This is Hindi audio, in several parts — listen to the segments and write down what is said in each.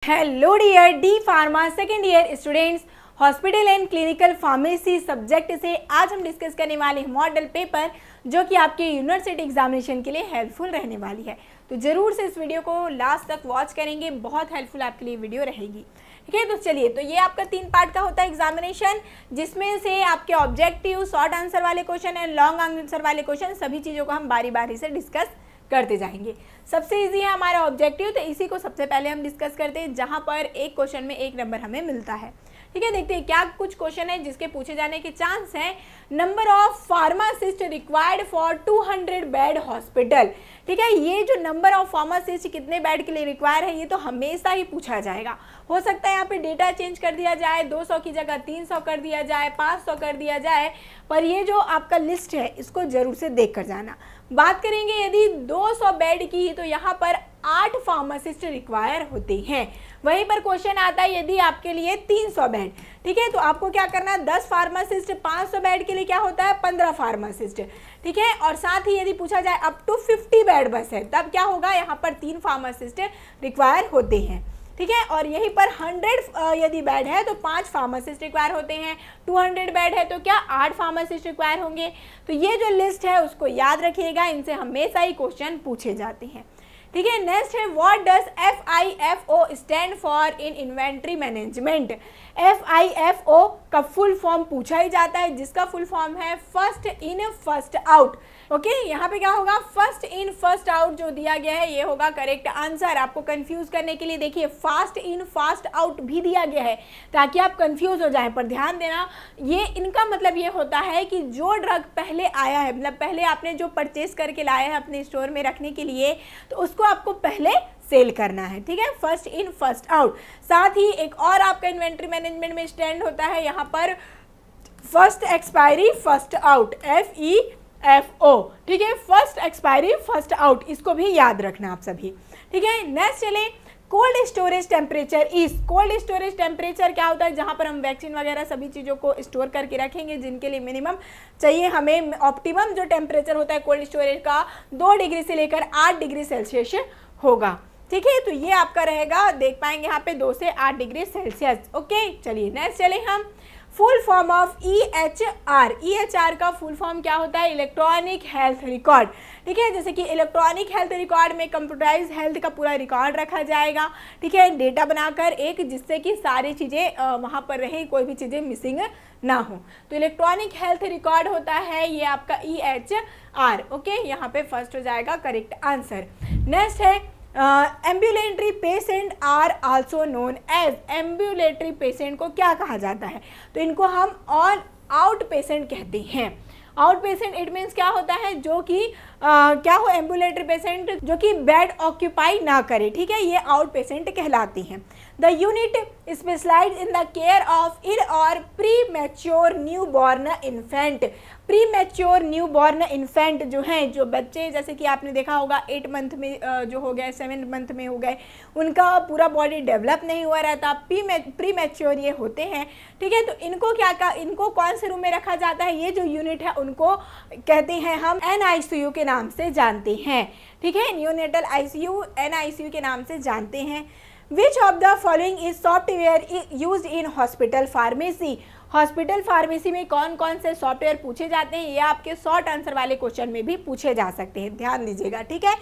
Hello dear D pharma second year students, hospital and clinical pharmacy subject से आज हम डिस्कस करने वाले हैं मॉडल पेपर जो कि आपके यूनिवर्सिटी एग्जामिनेशन के लिए हेल्पफुल रहने वाली है। तो ज़रूर से इस वीडियो को लास्ट तक वॉच करेंगे, बहुत हेल्पफुल आपके लिए वीडियो रहेगी। ठीक है, तो चलिए, तो ये आपका 3 पार्ट का होता है एग्जामिनेशन, जिसमें से आपके ऑब्जेक्टिव, शॉर्ट आंसर वाले क्वेश्चन एंड लॉन्ग आंसर वाले क्वेश्चन, सभी चीज़ों को हम बारी बारी से डिस्कस करते जाएंगे। सबसे इजी है हमारा ऑब्जेक्टिव, तो इसी को सबसे पहले हम डिस्कस करते हैं, जहां पर एक क्वेश्चन में 1 नंबर हमें मिलता है। ठीक है, देखते हैं क्या कुछ क्वेश्चन है जिसके पूछे जाने के चांस हैं। Number of pharmacist required for 200 bed hospital. ठीक है, ये जो नंबर ऑफ फार्मासिस्ट कितने बेड के लिए रिक्वायर है, ये तो हमेशा ही पूछा जाएगा। हो सकता है यहाँ पे डेटा चेंज कर दिया जाए, 200 की जगह 300 कर दिया जाए, 500 कर दिया जाए, पर ये जो आपका लिस्ट है इसको जरूर से देख कर जाना। बात करेंगे यदि 200 बेड की, तो यहाँ पर 8 फार्मासिस्ट रिक्वायर होते हैं। वहीं पर क्वेश्चन आता है यदि आपके लिए 300 बेड। ठीक है, तो आपको क्या करना है, 10 फार्मासिस्ट, 500 बेड के लिए क्या होता है, 15 फार्मासिस्ट। ठीक है, और साथ ही यदि पूछा जाए अप टू 50 बेड बस है, तब क्या होगा, यहाँ पर 3 फार्मासिस्ट रिक्वायर होते हैं। ठीक है, और यहीं पर 100 यदि बेड है तो 5 फार्मासिस्ट रिक्वायर होते हैं, 200 बेड है तो क्या 8 फार्मासिस्ट रिक्वायर होंगे। तो ये जो लिस्ट है उसको याद रखिएगा, इनसे हमेशा ही क्वेश्चन पूछे जाते हैं। ठीक है, नेक्स्ट है what does FIFO stand for in inventory management. FIFO का फुल फॉर्म पूछा ही जाता है, जिसका फुल फॉर्म है first in first out. Okay, यहाँ पे क्या होगा, फर्स्ट इन फर्स्ट आउट जो दिया गया है ये होगा करेक्ट आंसर। आपको कंफ्यूज करने के लिए देखिए फास्ट इन फास्ट आउट भी दिया गया है ताकि आप कंफ्यूज हो जाएं, पर ध्यान देना ये इनका मतलब ये होता है कि जो ड्रग पहले आया है, मतलब पहले आपने जो परचेज करके लाया है अपने स्टोर में रखने के लिए, तो उसको आपको पहले सेल करना है। ठीक है, फर्स्ट इन फर्स्ट आउट। साथ ही एक और आपका इन्वेंट्री मैनेजमेंट में स्टैंड होता है यहाँ पर first expiry first out, FEFO। ठीक है, फर्स्ट एक्सपायरी फर्स्ट आउट, इसको भी याद रखना आप सभी। ठीक है, नेक्स्ट चले, cold storage temperature is. Cold storage temperature क्या होता है, जहां पर हम वैक्सीन वगैरह सभी चीज़ों को स्टोर करके रखेंगे, जिनके लिए मिनिमम चाहिए हमें ऑप्टिमम जो टेम्परेचर होता है कोल्ड स्टोरेज का 2 डिग्री से लेकर 8 डिग्री सेल्सियस होगा। ठीक है, तो ये आपका रहेगा, देख पाएंगे यहाँ पे 2 से 8 डिग्री सेल्सियस। ओके, चलिए नेक्स्ट चले हम, full form of EHR। EHR का फुल फॉर्म क्या होता है, इलेक्ट्रॉनिक हेल्थ रिकॉर्ड। ठीक है, जैसे कि इलेक्ट्रॉनिक हेल्थ रिकॉर्ड में कंप्यूटराइज हेल्थ का पूरा रिकॉर्ड रखा जाएगा। ठीक है, डेटा बनाकर एक, जिससे कि सारी चीज़ें वहाँ पर रहे, कोई भी चीज़ें मिसिंग ना हो, तो इलेक्ट्रॉनिक हेल्थ रिकॉर्ड होता है ये आपका EHR। ओके, यहाँ पे फर्स्ट हो जाएगा करेक्ट आंसर। नेक्स्ट है ambulatory patient are also known as. Ambulatory patient को क्या कहा जाता है, तो इनको हम ऑन आउट पेशेंट कहते हैं। आउट पेशेंट इट मीन्स क्या होता है, जो कि क्या हो, एम्बुलेटरी पेशेंट जो कि बेड ऑक्यूपाई ना करे। ठीक है, ये आउट पेशेंट कहलाती हैं। The unit specialize in the care of in और premature newborn infant. Premature newborn infant जो हैं, जो बच्चे जैसे कि आपने देखा होगा 8 मंथ में जो हो गए, 7 मंथ में हो गए, उनका पूरा बॉडी डेवलप नहीं हुआ रहता, प्री मैच्योर ये होते हैं। ठीक है, तो इनको इनको कौन से रूम में रखा जाता है, ये जो यूनिट है उनको कहते हैं हम NICU के नाम से जानते हैं। ठीक है, न्यूनेटल ICU NICU के नाम से जानते हैं। Which of the following is software used in hospital pharmacy. Hospital pharmacy में कौन कौन से सॉफ्टवेयर पूछे जाते हैं, ये आपके शॉर्ट आंसर वाले क्वेश्चन में भी पूछे जा सकते हैं, ध्यान दीजिएगा। ठीक है,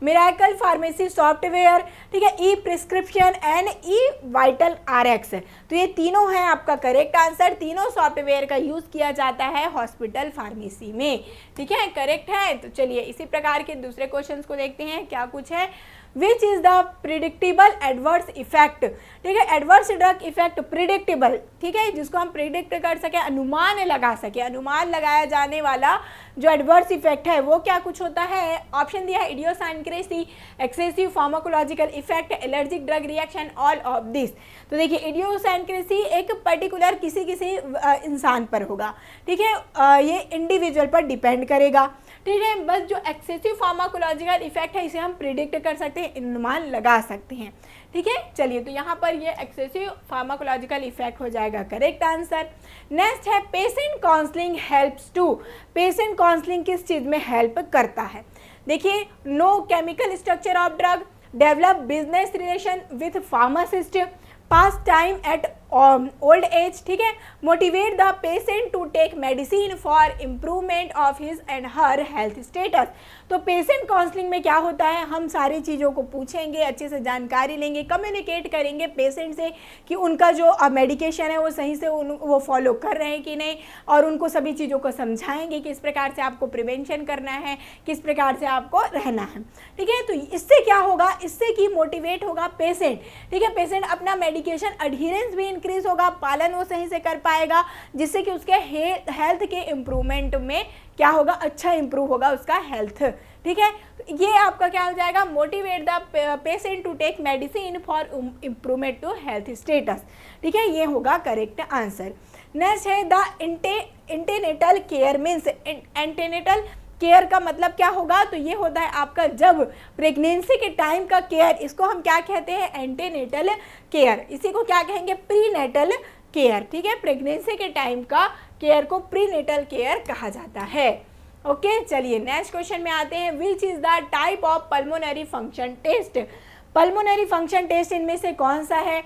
मिरेकल फार्मेसी सॉफ्टवेयर, ठीक है, e prescription and e vital RX, तो ये तीनों हैं आपका करेक्ट आंसर। तीनों सॉफ्टवेयर का यूज़ किया जाता है हॉस्पिटल फार्मेसी में। ठीक है, करेक्ट है। तो चलिए इसी प्रकार के दूसरे क्वेश्चन को देखते हैं क्या कुछ है। Which is the predictable adverse effect. ठीक है, एडवर्स ड्रग इफेक्ट प्रिडिक्टेबल, ठीक है, जिसको हम प्रिडिक्ट कर सके, अनुमान लगा सके, अनुमान लगाया जाने वाला जो एडवर्स इफेक्ट है वो क्या कुछ होता है। ऑप्शन दिया है idiosyncrasy, excessive pharmacological effect, allergic drug reaction, all of this. तो देखिए इडियोसाइंक्रेसी एक पर्टिकुलर किसी इंसान पर होगा। ठीक है, ये इंडिविजुअल पर डिपेंड करेगा। ठीक है, बस जो एक्सेसिव फार्माकोलॉजिकल इफेक्ट है इसे हम प्रिडिक्ट कर सकते हैं, अनुमान लगा सकते हैं। ठीक है, चलिए, तो यहाँ पर ये एक्सेसिव फार्माकोलॉजिकल इफेक्ट हो जाएगा करेक्ट आंसर। नेक्स्ट है patient counselling helps to. Patient counselling किस चीज़ में हेल्प करता है, देखिए, no chemical structure of drug, develop business relation with pharmacist, pass time at old age, ठीक है, motivate the patient to take medicine for improvement of his and her health status. तो पेशेंट काउंसलिंग में क्या होता है, हम सारी चीज़ों को पूछेंगे, अच्छे से जानकारी लेंगे, कम्युनिकेट करेंगे पेशेंट से कि उनका जो मेडिकेशन है वो सही से वो फॉलो कर रहे हैं कि नहीं, और उनको सभी चीज़ों को समझाएंगे किस प्रकार से आपको प्रिवेंशन करना है, किस प्रकार से आपको रहना है, ठीक है। तो इससे क्या होगा, इससे कि मोटिवेट होगा पेशेंट, ठीक है, पेशेंट अपना मेडिकेशन एडहिरेंस भी इंक्रीज होगा, पालन वो सही से कर पाएगा, जिससे कि उसके हेल्थ के इम्प्रूवमेंट में क्या होगा, अच्छा इंप्रूव होगा उसका हेल्थ, ठीक है। ये आपका क्या हो जाएगा, motivate the patient to take medicine for improvement to health status, ठीक है, ये होगा करेक्ट आंसर। नेक्स्ट है the antenatal care means, antenatal care का मतलब क्या होगा, तो ये होता है आपका जब प्रेगनेंसी के टाइम का केयर, इसको हम क्या कहते हैं, एंटीनेटल केयर, इसी को क्या कहेंगे, प्रीनेटल केयर, ठीक है, प्रेगनेंसी के टाइम का केयर को प्रीनेटल केयर कहा जाता है। ओके, चलिए नेक्स्ट क्वेश्चन में आते हैं। Which is the type of pulmonary function test, pulmonary function test इनमें से कौन सा है,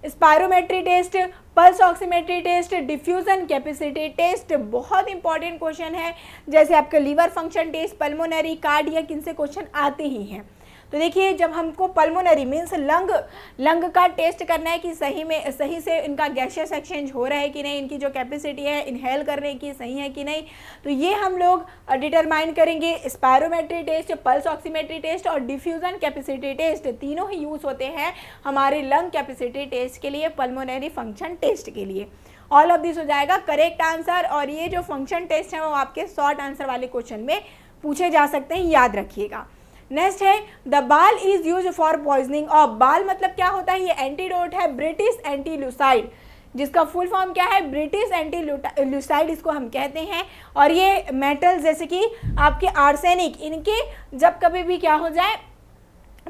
spirometry test, pulse oximetry test, diffusion capacity test, बहुत इंपॉर्टेंट क्वेश्चन है, जैसे आपका liver function test, pulmonary, cardiac, इनसे क्वेश्चन आते ही हैं। तो देखिए जब हमको पल्मोनरी मीन्स लंग का टेस्ट करना है कि सही से इनका गैसियस एक्सचेंज हो रहा है कि नहीं, इनकी जो कैपेसिटी है इनहेल करने की सही है कि नहीं, तो ये हम लोग डिटरमाइन करेंगे। Spirometry test, pulse oximetry test और डिफ्यूजन कैपेसिटी टेस्ट तीनों ही यूज़ होते हैं हमारे लंग कैपेसिटी टेस्ट के लिए, पल्मोनरी फंक्शन टेस्ट के लिए। ऑल ऑफ दिस हो जाएगा करेक्ट आंसर, और ये जो फंक्शन टेस्ट है वो आपके शॉर्ट आंसर वाले क्वेश्चन में पूछे जा सकते हैं, याद रखिएगा। नेक्स्ट है द बाल is use for poisoning of, बाल मतलब क्या होता है, ये एंटीडोट है ब्रिटिश एंटील्यूसाइड, जिसका फुल फॉर्म क्या है, ब्रिटिश एंटील्यूसाइड इसको हम कहते हैं। और ये मेटल जैसे कि आपके आर्सेनिक, इनके जब कभी भी क्या हो जाए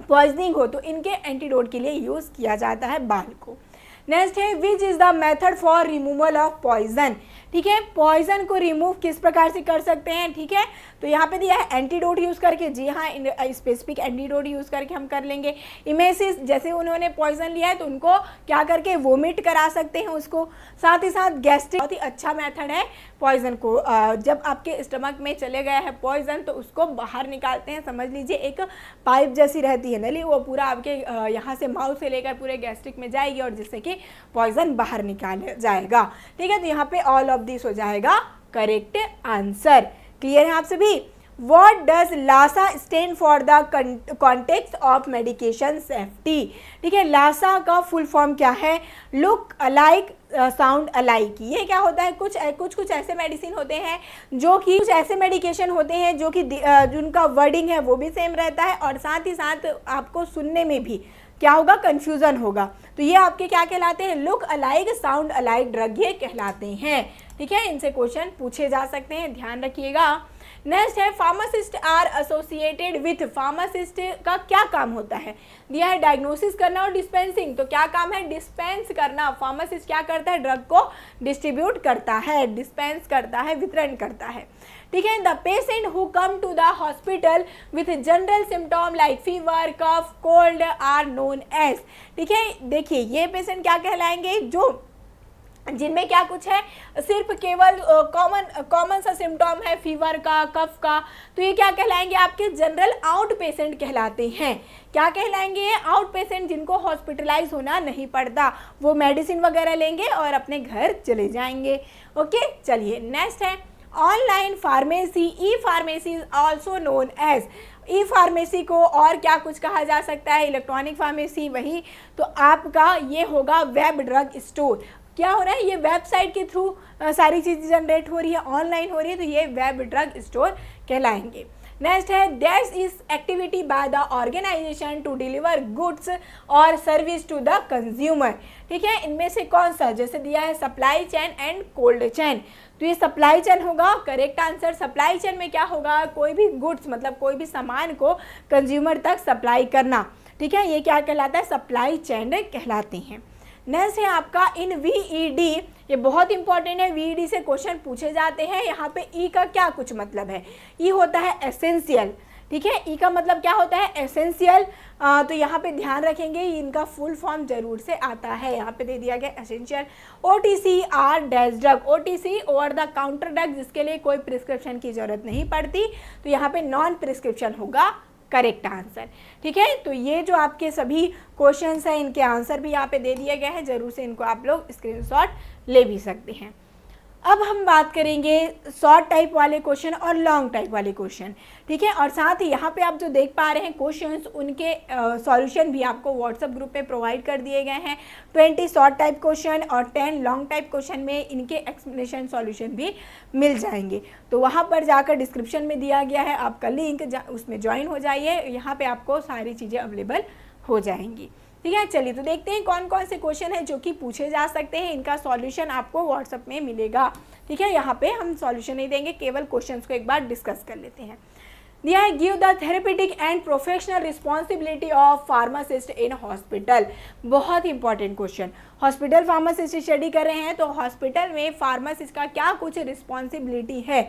पॉइजनिंग हो तो इनके एंटीडोट के लिए यूज़ किया जाता है बाल को। नेक्स्ट है which is the method for removal of poison, ठीक है, पॉइजन को रिमूव किस प्रकार से कर सकते हैं, ठीक है, तो यहाँ पे दिया है एंटीडोट यूज़ करके, जी हाँ, स्पेसिफिक एंटीडोट यूज़ करके हम कर लेंगे। इमेसिस, जैसे उन्होंने पॉइजन लिया है तो उनको क्या करके वोमिट करा सकते हैं उसको, साथ ही साथ गैस्ट्रिक, बहुत ही अच्छा मेथड है पॉइजन को, जब आपके स्टमक में चले गया है पॉइजन तो उसको बाहर निकालते हैं, समझ लीजिए एक पाइप जैसी रहती है नली, वो पूरा आपके यहाँ से माउथ से लेकर पूरे गैस्ट्रिक में जाएगी और जिससे कि पॉइजन बाहर निकाल जाएगा, ठीक है। तो यहाँ पे ऑल ऑफ दिस हो जाएगा करेक्ट आंसर। क्लियर है आप सभी। What does LASA stand for the context of medication safety, ठीक है, लासा का फुल फॉर्म क्या है, लुक अलाइक साउंड अलाइक। ये क्या होता है, कुछ ऐसे मेडिसिन होते हैं जो कि कुछ ऐसे मेडिकेशन होते हैं जो कि जिनका वर्डिंग है वो भी सेम रहता है और साथ ही साथ आपको सुनने में भी क्या होगा, कन्फ्यूज़न होगा, तो ये आपके क्या कहलाते हैं, look alike sound alike drug ये कहलाते हैं, ठीक है। इनसे क्वेश्चन पूछे जा सकते हैं, ध्यान रखिएगा। नेक्स्ट है pharmacist are associated with, pharmacist का क्या काम होता है, दिया है डायग्नोसिस करना और डिस्पेंसिंग, तो क्या काम है, डिस्पेंस करना। फार्मासिस्ट क्या करता है, ड्रग को डिस्ट्रीब्यूट करता है, डिस्पेंस करता है, वितरण करता है, ठीक है। The patient who come to the hospital with general symptom like fever, cough, cold are known as, ठीक है। देखिए ये पेशेंट क्या कहलाएंगे, जो जिनमें क्या कुछ है, सिर्फ केवल कॉमन सा सिम्टॉम है फीवर का, कफ का, तो ये क्या कहलाएंगे, आपके जनरल आउट पेशेंट कहलाते हैं। क्या कहलाएंगे, आउट पेशेंट, जिनको हॉस्पिटलाइज होना नहीं पड़ता, वो मेडिसिन वगैरह लेंगे और अपने घर चले जाएंगे। ओके, चलिए नेक्स्ट है online pharmacy, e pharmacy is also known as, e pharmacy को और क्या कुछ कहा जा सकता है, इलेक्ट्रॉनिक फार्मेसी, वही तो आपका ये होगा वेब ड्रग स्टोर। क्या हो रहा है, ये वेबसाइट के थ्रू सारी चीज़ें जनरेट हो रही है, ऑनलाइन हो रही है, तो ये वेब ड्रग स्टोर कहलाएंगे। नेक्स्ट है that is activity by the organisation to deliver goods और सर्विस टू द कंज्यूमर, ठीक है। इनमें से कौन सा, जैसे दिया है supply chain and cold chain, तो ये सप्लाई चेन होगा करेक्ट आंसर। सप्लाई चेन में क्या होगा, कोई भी गुड्स मतलब कोई भी सामान को कंज्यूमर तक सप्लाई करना, ठीक है, ये क्या कहलाता है, सप्लाई चेन कहलाते हैं। नेक्स्ट है आपका इन VED, ये बहुत इंपॉर्टेंट है, VED से क्वेश्चन पूछे जाते हैं। यहाँ पे ई का क्या कुछ मतलब है, ई होता है एसेंशियल, ठीक है। ई का मतलब क्या होता है, एसेंशियल। तो यहाँ पे ध्यान रखेंगे इनका फुल फॉर्म जरूर से आता है, यहाँ पे दे दिया गया essential. OTC or dash drug, OTC over the counter drug, जिसके लिए कोई प्रिस्क्रिप्शन की जरूरत नहीं पड़ती, तो यहाँ पे नॉन प्रिस्क्रिप्शन होगा करेक्ट आंसर। ठीक है, तो ये जो आपके सभी क्वेश्चंस हैं इनके आंसर भी यहाँ पे दे दिए गए हैं, जरूर से इनको आप लोग स्क्रीनशॉट ले भी सकते हैं। अब हम बात करेंगे शॉर्ट टाइप वाले क्वेश्चन और लॉन्ग टाइप वाले क्वेश्चन। ठीक है, और साथ ही यहाँ पे आप जो देख पा रहे हैं क्वेश्चंस, उनके सॉल्यूशन भी आपको व्हाट्सएप ग्रुप पे प्रोवाइड कर दिए गए हैं। 20 शॉर्ट टाइप क्वेश्चन और 10 लॉन्ग टाइप क्वेश्चन में इनके एक्सप्लेनेशन सॉल्यूशन भी मिल जाएंगे। तो वहाँ पर जाकर डिस्क्रिप्शन में दिया गया है आपका लिंक, उसमें ज्वाइन हो जाइए, यहाँ पर आपको सारी चीज़ें अवेलेबल हो जाएंगी। ठीक है, चलिए तो देखते हैं कौन कौन से क्वेश्चन हैं जो कि पूछे जा सकते हैं। इनका सॉल्यूशन आपको व्हाट्सएप में मिलेगा। ठीक है, यहाँ पे हम सॉल्यूशन नहीं देंगे, केवल क्वेश्चंस को एक बार डिस्कस कर लेते हैं। दिया है, give the therapeutic and professional responsibility of pharmacist in hospital. बहुत important question. Hospital pharmacist study कर रहे हैं तो हॉस्पिटल में फार्मासिस्ट का क्या कुछ रिस्पॉन्सिबिलिटी है।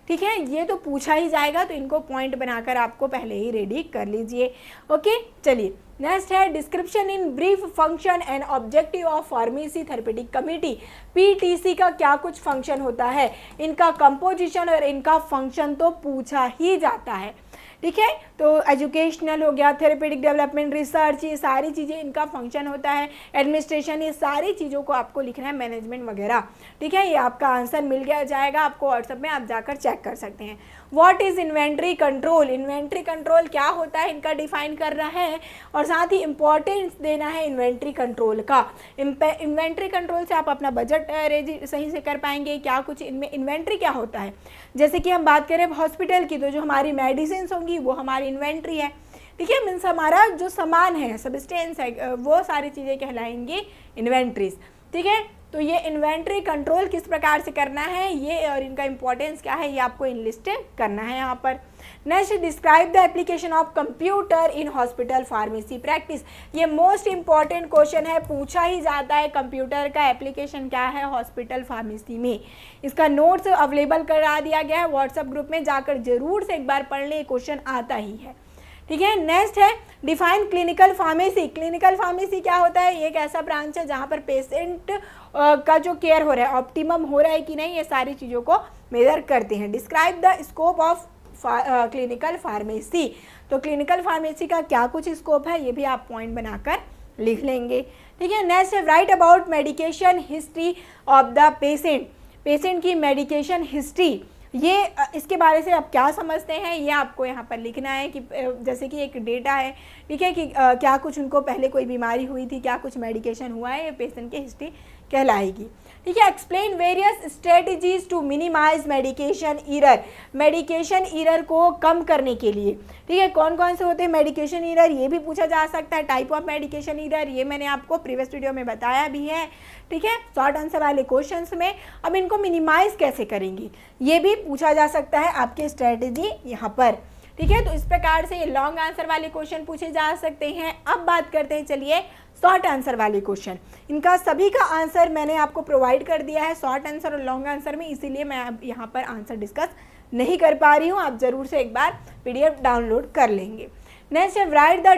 ठीक है, ये तो पूछा ही जाएगा, तो इनको पॉइंट बनाकर आपको पहले ही रेडी कर लीजिए। ओके, चलिए नेक्स्ट है, description in brief function and objective of pharmacy therapeutic committee. PTC का क्या कुछ फंक्शन होता है, इनका कंपोजिशन और इनका फंक्शन तो पूछा ही जाता है। ठीक है, तो एजुकेशनल हो गया, थेरेपेटिक डेवलपमेंट, रिसर्च, ये सारी चीज़ें इनका फंक्शन होता है। एडमिनिस्ट्रेशन, ये सारी चीज़ों को आपको लिखना है, मैनेजमेंट वगैरह। ठीक है, ये आपका आंसर मिल गया जाएगा आपको व्हाट्सएप में, आप जाकर चेक कर सकते हैं। What is inventory control, inventory control क्या होता है इनका डिफाइन कर रहा है, और साथ ही इंपॉर्टेंस देना है इन्वेंट्री कंट्रोल का। इन्वेंट्री कंट्रोल से आप अपना बजट सही से कर पाएंगे। क्या कुछ इनमें इन्वेंट्री क्या होता है, जैसे कि हम बात करें हॉस्पिटल की, तो जो हमारी मेडिसिन होंगी वो हमारी इन्वेंट्री है। ठीक है, मीन्स हमारा जो सामान है, सब्सटेंस है, वो सारी चीज़ें कहलाएंगी इन्वेंट्रीज। ठीक है, तो ये इन्वेंट्री कंट्रोल किस प्रकार से करना है ये, और इनका इंपॉर्टेंस क्या है, ये आपको इनलिस्ट करना है यहाँ पर। Next, describe the application of computer in hospital pharmacy practice. ये मोस्ट इंपॉर्टेंट क्वेश्चन है, पूछा ही जाता है कंप्यूटर का एप्लीकेशन क्या है हॉस्पिटल फार्मेसी में। इसका नोट्स अवेलेबल करा दिया गया है व्हाट्सएप ग्रुप में, जाकर जरूर से एक बार पढ़ ले, क्वेश्चन आता ही है। ठीक है, नेक्स्ट है, define clinical pharmacy. Clinical pharmacy क्या होता है, ये एक ऐसा ब्रांच है जहाँ पर पेशेंट का जो केयर हो रहा है ऑप्टिमम हो रहा है कि नहीं, ये सारी चीज़ों को मेजर करते हैं। Describe the scope of clinical pharmacy. तो क्लिनिकल फार्मेसी का क्या कुछ स्कोप है, ये भी आप पॉइंट बनाकर लिख लेंगे। ठीक है, नेक्स्ट है, right about medication history of the patient. Patient की मेडिकेशन हिस्ट्री, ये इसके बारे से आप क्या समझते हैं, ये आपको यहाँ पर लिखना है कि जैसे कि एक डेटा है। ठीक है, कि क्या कुछ उनको पहले कोई बीमारी हुई थी, क्या कुछ मेडिकेशन हुआ है, ये पेशेंट की हिस्ट्री कहलाएगी। ठीक है, explain various strategies to minimise medication error. Medication error को कम करने के लिए, ठीक है, कौन कौन से होते हैं मेडिकेशन एरर, ये भी पूछा जा सकता है। टाइप ऑफ मेडिकेशन एरर, ये मैंने आपको प्रीवियस वीडियो में बताया भी है। ठीक है, शॉर्ट आंसर वाले क्वेश्चंस में। अब इनको मिनिमाइज कैसे करेंगे, ये भी पूछा जा सकता है आपके स्ट्रेटेजी यहाँ पर। ठीक है, तो इस प्रकार से ये लॉन्ग आंसर वाले क्वेश्चन पूछे जा सकते हैं। अब बात करते हैं, चलिए, शॉर्ट आंसर वाले क्वेश्चन। इनका सभी का आंसर मैंने आपको प्रोवाइड कर दिया है शॉर्ट आंसर और लॉन्ग आंसर में, इसीलिए मैं अब यहाँ पर आंसर डिस्कस नहीं कर पा रही हूँ। आप जरूर से एक बार PDF डाउनलोड कर लेंगे। नेक्स्ट है, राइट द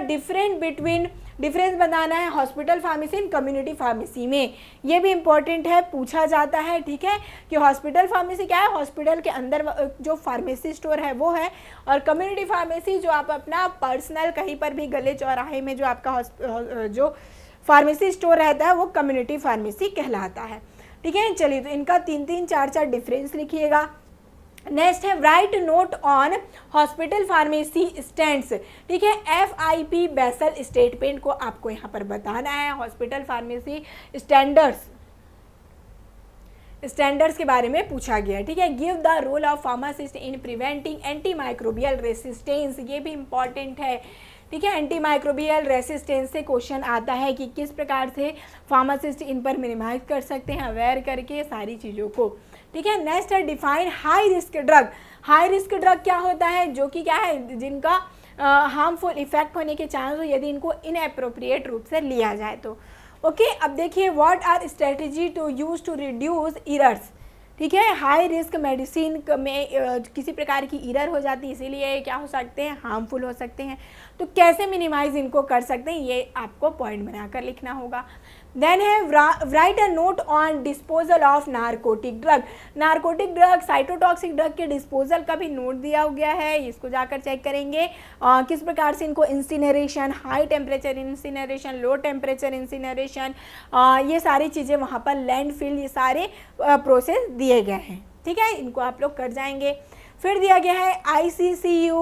डिफरेंस बताना है hospital pharmacy and community pharmacy में। ये भी इंपॉर्टेंट है, पूछा जाता है। ठीक है, कि हॉस्पिटल फार्मेसी क्या है, हॉस्पिटल के अंदर जो फार्मेसी स्टोर है वो है, और कम्युनिटी फार्मेसी जो आप अपना पर्सनल कहीं पर भी गले चौराहे में जो आपका जो फार्मेसी स्टोर रहता है वो कम्युनिटी फार्मेसी कहलाता है। ठीक है, चलिए, तो इनका 3-3, 4-4 डिफरेंस लिखिएगा। नेक्स्ट है, right note on hospital pharmacy stands. ठीक है, FIP बेसल स्टेटमेंट को आपको यहाँ पर बताना है। हॉस्पिटल फार्मेसी स्टैंडर्ड्स के बारे में पूछा गया है। ठीक है, give the role of pharmacist in preventing antimicrobial resistance, ये भी इंपॉर्टेंट है। ठीक है, एंटीमाइक्रोबियल रेसिस्टेंस से क्वेश्चन आता है कि किस प्रकार से फार्मासिस्ट इन पर मिनिमाइज कर सकते हैं, अवेयर करके सारी चीज़ों को। ठीक है, नेक्स्ट है, define high risk drug. High risk drug क्या होता है, जो कि क्या है, जिनका हार्मफुल इफेक्ट होने के चांस हो यदि इनको इनएप्रोप्रिएट रूप से लिया जाए तो। ओके, अब देखिए, what are strategy to use to reduce errors. ठीक है। हाई रिस्क मेडिसिन में किसी प्रकार की एरर हो जाती है, इसीलिए क्या हो सकते हैं, हार्मफुल हो सकते हैं। तो कैसे मिनिमाइज इनको कर सकते हैं, ये आपको पॉइंट बनाकर लिखना होगा। देन है right a note on disposal of narcotic drug. Narcotic drug, cytotoxic drug के डिस्पोजल का भी नोट दिया गया है, इसको जाकर चेक करेंगे। किस प्रकार से इनको incineration, high temperature incineration, low temperature incineration, ये सारी चीज़ें वहाँ पर लैंडफिल, ये सारे प्रोसेस दिए गए हैं। ठीक है, इनको आप लोग कर जाएंगे। फिर दिया गया है ICU,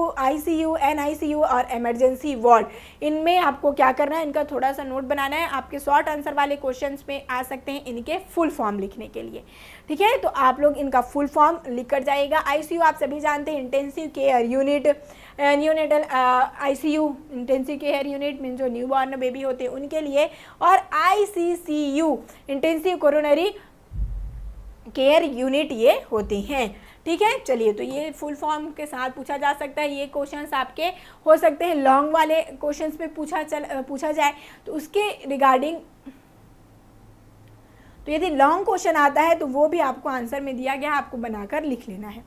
NICU और इमरजेंसी वार्ड। इनमें आपको क्या करना है, इनका थोड़ा सा नोट बनाना है। आपके शॉर्ट आंसर वाले क्वेश्चंस में आ सकते हैं इनके फुल फॉर्म लिखने के लिए। ठीक है, तो आप लोग इनका फुल फॉर्म लिख कर जाइएगा। ICU आप सभी जानते हैं, intensive care unit. Neonatal ICU, intensive care unit mean जो न्यू बॉर्न बेबी होते हैं उनके लिए, और ICCU, intensive coronary care unit, ये होती हैं। ठीक है, चलिए, तो ये फुल फॉर्म के साथ पूछा जा सकता है। ये क्वेश्चंस आपके हो सकते हैं लॉन्ग वाले क्वेश्चंस पे पूछा जाए, तो उसके रिगार्डिंग, तो यदि लॉन्ग क्वेश्चन आता है तो वो भी आपको आंसर में दिया गया, आपको बनाकर लिख लेना है।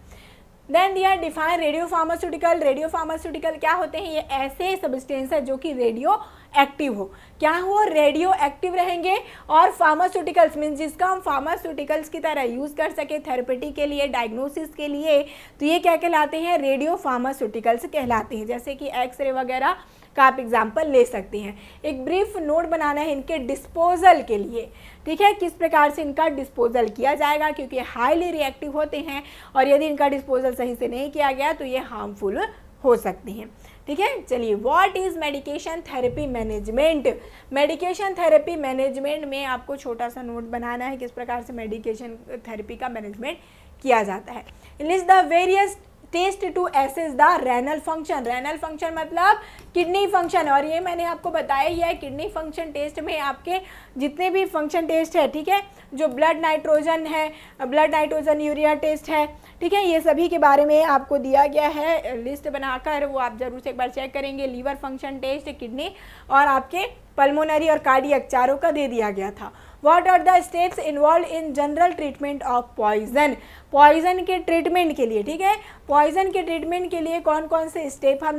देन दिया define radio pharmaceutical. Radio pharmaceutical क्या होते हैं, ये ऐसे सब्सटेंस है जो कि रेडियो एक्टिव हो। क्या हो, रेडियो एक्टिव रहेंगे, और फार्मास्यूटिकल्स मीन जिसका हम फार्मास्यूटिकल्स की तरह यूज़ कर सके थेरेपेटी के लिए, डायग्नोसिस के लिए, तो ये क्या कहलाते हैं, रेडियो फार्मास्यूटिकल्स कहलाते हैं। जैसे कि एक्सरे वगैरह का आप एग्जाम्पल ले सकते हैं। एक ब्रीफ नोट बनाना है इनके डिस्पोजल के लिए। ठीक है, किस प्रकार से इनका डिस्पोजल किया जाएगा, क्योंकि हाईली रिएक्टिव होते हैं, और यदि इनका डिस्पोजल सही से नहीं किया गया तो ये हार्मफुल हो सकते हैं। ठीक है, चलिए, what is medication therapy management. Medication therapy management में आपको छोटा सा नोट बनाना है, किस प्रकार से मेडिकेशन थेरेपी का मैनेजमेंट किया जाता है। List the various test to assess the renal function. Renal function मतलब किडनी फंक्शन, और ये मैंने आपको बताया ही है। किडनी फंक्शन टेस्ट में आपके जितने भी फंक्शन टेस्ट है, ठीक है, जो ब्लड नाइट्रोजन है, ब्लड नाइट्रोजन यूरिया टेस्ट है, ठीक है, ये सभी के बारे में आपको दिया गया है लिस्ट बनाकर, वो आप जरूर से एक बार चेक करेंगे। लीवर फंक्शन टेस्ट, किडनी और आपके पल्मोनरी और कार्डियक, चारों का दे दिया गया था। What are the steps involve in general treatment of poison. Poison के ट्रीटमेंट के लिए, ठीक है, पॉइजन के ट्रीटमेंट के लिए कौन कौन से स्टेप हम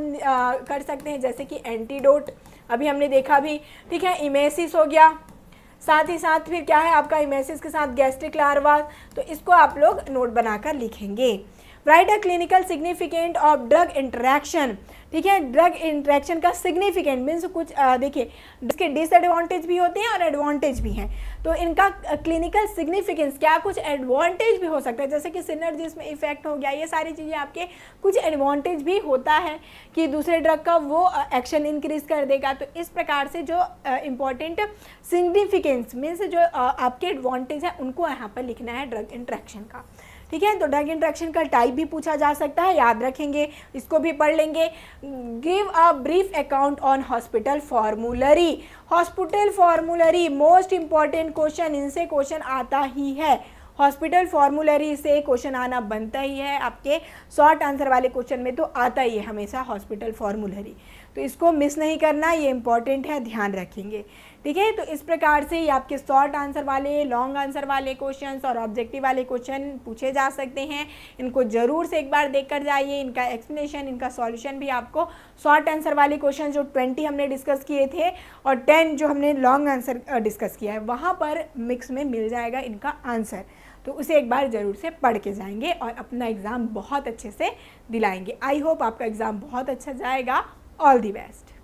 कर सकते हैं, जैसे कि एंटीडोट अभी हमने देखा भी, ठीक है, इमेसिस हो गया, साथ ही साथ फिर क्या है आपका इमेसिस के साथ गैस्ट्रिक लार्वा, तो इसको आप लोग नोट बनाकर लिखेंगे। Right a clinical significant of drug interaction. ठीक है, ड्रग इंटरेक्शन का सिग्निफिकेंट मीन्स कुछ देखिए, इसके डिसएडवांटेज भी होते हैं और एडवांटेज भी हैं, तो इनका क्लिनिकल सिग्निफिकेंस क्या, कुछ एडवांटेज भी हो सकता है, जैसे कि सिनर्जीज में इफेक्ट हो गया, ये सारी चीज़ें आपके कुछ एडवांटेज भी होता है कि दूसरे ड्रग का वो एक्शन इंक्रीज कर देगा। तो इस प्रकार से जो इम्पॉर्टेंट सिग्निफिकेंस मीन्स जो आपके एडवांटेज है उनको यहाँ पर लिखना है ड्रग इंटरेक्शन का। ठीक है, तो ड्रग इंटरेक्शन का टाइप भी पूछा जा सकता है, याद रखेंगे, इसको भी पढ़ लेंगे। Give a brief account on hospital formulary. Hospital formulary most important question, इनसे क्वेश्चन आता ही है। हॉस्पिटल फॉर्मूलरी से क्वेश्चन आना बनता ही है, आपके शॉर्ट आंसर वाले क्वेश्चन में तो आता ही है हमेशा हॉस्पिटल फॉर्मूलरी, तो इसको मिस नहीं करना, ये इंपॉर्टेंट है, ध्यान रखेंगे। ठीक है, तो इस प्रकार से ये आपके शॉर्ट आंसर वाले, लॉन्ग आंसर वाले क्वेश्चंस और ऑब्जेक्टिव वाले क्वेश्चन पूछे जा सकते हैं। इनको जरूर से एक बार देख कर जाइए, इनका एक्सप्लेनेशन, इनका सॉल्यूशन भी आपको शॉर्ट आंसर वाले क्वेश्चन जो 20 हमने डिस्कस किए थे और 10 जो हमने लॉन्ग आंसर डिस्कस किया है, वहाँ पर मिक्स में मिल जाएगा इनका आंसर, तो उसे एक बार ज़रूर से पढ़ के जाएंगे और अपना एग्ज़ाम बहुत अच्छे से दिलाएंगे। आई होप आपका एग्ज़ाम बहुत अच्छा जाएगा। All the best.